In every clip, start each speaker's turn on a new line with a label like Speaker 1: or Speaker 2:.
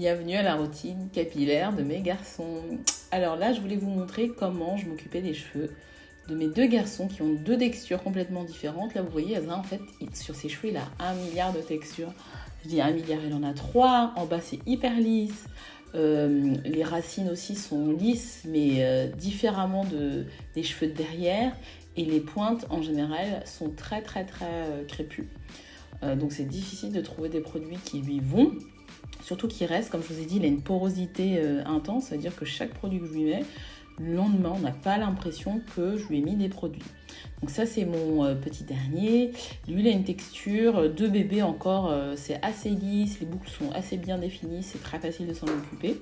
Speaker 1: Bienvenue à la routine capillaire de mes garçons. Alors là, je voulais vous montrer comment je m'occupais des cheveux de mes deux garçons qui ont deux textures complètement différentes. Là, vous voyez, Azra, en fait, sur ses cheveux, il a 1 milliard de textures. Je dis 1 milliard, il en a 3. En bas, c'est hyper lisse. Les racines aussi sont lisses, mais différemment des cheveux de derrière. Et les pointes, en général, sont très crépues. Donc, c'est difficile de trouver des produits qui lui vont. Surtout qu'il reste, comme je vous ai dit, il a une porosité intense, c'est-à-dire que chaque produit que je lui mets, le lendemain, on n'a pas l'impression que je lui ai mis des produits. Donc ça, c'est mon petit dernier. Lui, il a une texture de bébé encore, c'est assez lisse, les boucles sont assez bien définies, c'est très facile de s'en occuper.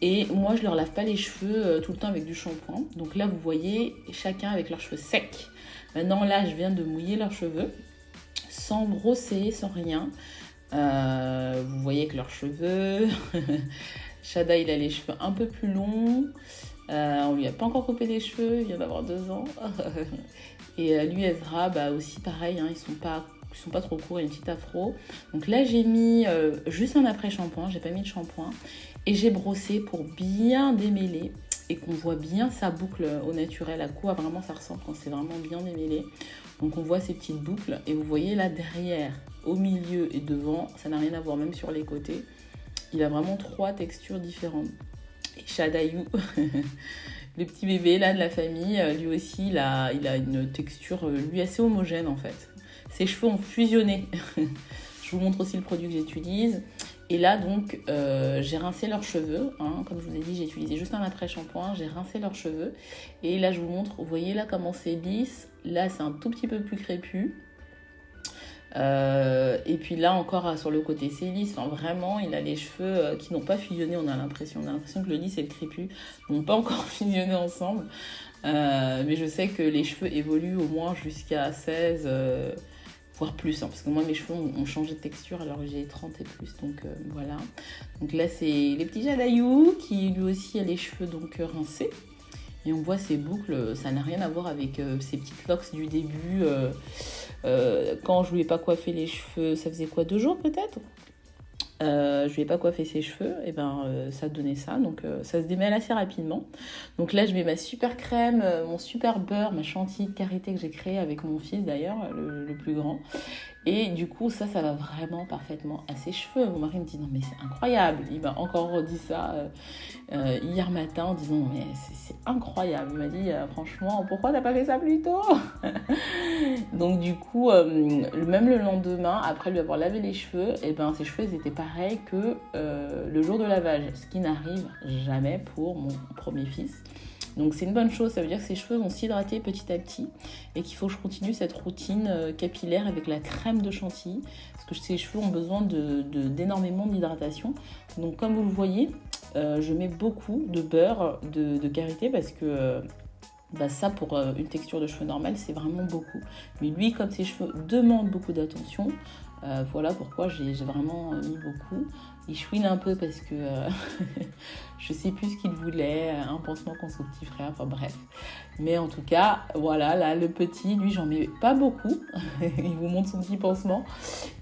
Speaker 1: Et moi, je leur lave pas les cheveux tout le temps avec du shampoing. Donc là, vous voyez, chacun avec leurs cheveux secs. Maintenant, là, je viens de mouiller leurs cheveux, sans brosser, sans rien. Vous voyez que leurs cheveux, Shada il a les cheveux un peu plus longs, on lui a pas encore coupé les cheveux, il vient d'avoir 2 ans. Et lui Ezra aussi pareil, hein, ils sont pas trop courts, il y a une petite afro. Donc là j'ai mis juste un après shampoing, j'ai pas mis de shampoing et j'ai brossé pour bien démêler et qu'on voit bien sa boucle au naturel. À quoi vraiment ça ressemble quand c'est vraiment bien démêlé. Donc on voit ces petites boucles et vous voyez là derrière, au milieu et devant, ça n'a rien à voir, même sur les côtés. Il a vraiment 3 textures différentes. Et Shadayu, le petit bébé là de la famille, lui aussi il a une texture lui assez homogène en fait. Ses cheveux ont fusionné. Je vous montre aussi le produit que j'utilise. Et là donc j'ai rincé leurs cheveux, hein. Comme je vous ai dit, j'ai utilisé juste un après shampoing, j'ai rincé leurs cheveux. Et là je vous montre, vous voyez là comment c'est lisse, là c'est un tout petit peu plus crépu. Et puis là encore sur le côté c'est lisse, enfin, vraiment il a les cheveux qui n'ont pas fusionné, on a l'impression que le lisse et le crépu n'ont pas encore fusionné ensemble. Mais je sais que les cheveux évoluent au moins jusqu'à 16 voire plus, hein, parce que moi mes cheveux ont changé de texture alors que j'ai 30 et plus, donc voilà. Donc là c'est les petits Jadayou qui lui aussi a les cheveux donc rincés. Et on voit ces boucles, ça n'a rien à voir avec ces petites locks du début. Quand je lui ai pas coiffé les cheveux, ça faisait quoi, 2 jours peut-être, je lui ai pas coiffé ses cheveux, et ça donnait ça, donc ça se démêle assez rapidement. Donc là je mets ma super crème, mon super beurre, ma chantilly de karité que j'ai créée avec mon fils d'ailleurs, le plus grand. Et du coup, ça va vraiment parfaitement à ses cheveux. Mon mari me dit, non mais c'est incroyable. Il m'a encore redit ça hier matin en disant, mais c'est incroyable. Il m'a dit, franchement, pourquoi t'as pas fait ça plus tôt? Donc du coup, même le lendemain, après lui avoir lavé les cheveux, ses cheveux ils étaient pareils que le jour de lavage. Ce qui n'arrive jamais pour mon premier fils. Donc c'est une bonne chose, ça veut dire que ses cheveux vont s'hydrater petit à petit et qu'il faut que je continue cette routine capillaire avec la crème de chantilly parce que ses cheveux ont besoin d'énormément d'hydratation. Donc comme vous le voyez, je mets beaucoup de beurre de karité parce que ça pour une texture de cheveux normale c'est vraiment beaucoup. Mais lui, comme ses cheveux demandent beaucoup d'attention, voilà pourquoi j'ai vraiment mis beaucoup. Il chouine un peu parce que je sais plus ce qu'il voulait, un pansement contre son petit frère, enfin bref. Mais en tout cas, voilà, là le petit, lui j'en mets pas beaucoup. Il vous montre son petit pansement.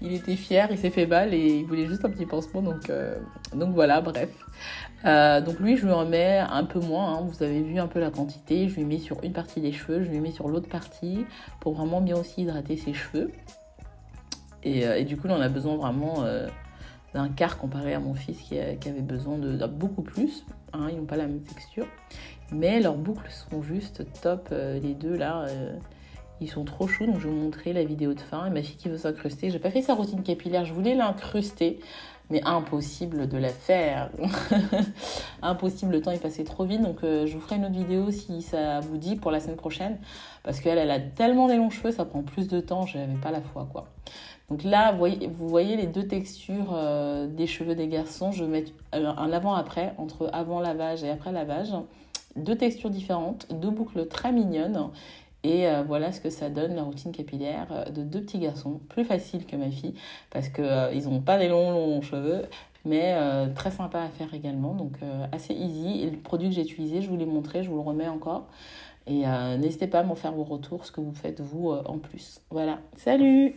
Speaker 1: Il était fier, il s'est fait mal et il voulait juste un petit pansement, donc voilà, bref. Donc lui je lui en mets un peu moins, hein. Vous avez vu un peu la quantité, je lui mets sur une partie des cheveux, je lui mets sur l'autre partie pour vraiment bien aussi hydrater ses cheveux. Et du coup là on a besoin vraiment d'un quart comparé à mon fils qui avait besoin de beaucoup plus, hein. Ils n'ont pas la même texture mais leurs boucles sont juste top, les deux là, ils sont trop chauds. Donc je vais vous montrer la vidéo de fin. Et ma fille qui veut s'incruster, j'ai pas fait sa routine capillaire, je voulais l'incruster mais impossible de la faire. Impossible, le temps est passé trop vite. Donc je vous ferai une autre vidéo si ça vous dit pour la semaine prochaine parce qu'elle a tellement des longs cheveux, ça prend plus de temps, j'avais pas la foi quoi. Donc là, vous voyez les deux textures des cheveux des garçons. Je vais mettre un avant-après, entre avant lavage et après lavage. 2 textures différentes, 2 boucles très mignonnes. Et voilà ce que ça donne, la routine capillaire de 2 petits garçons. Plus facile que ma fille, parce qu'ils n'ont pas des longs cheveux, mais très sympa à faire également. Donc assez easy. Et le produit que j'ai utilisé, je vous l'ai montré, je vous le remets encore. Et n'hésitez pas à m'en faire vos retours, ce que vous faites vous en plus. Voilà, salut!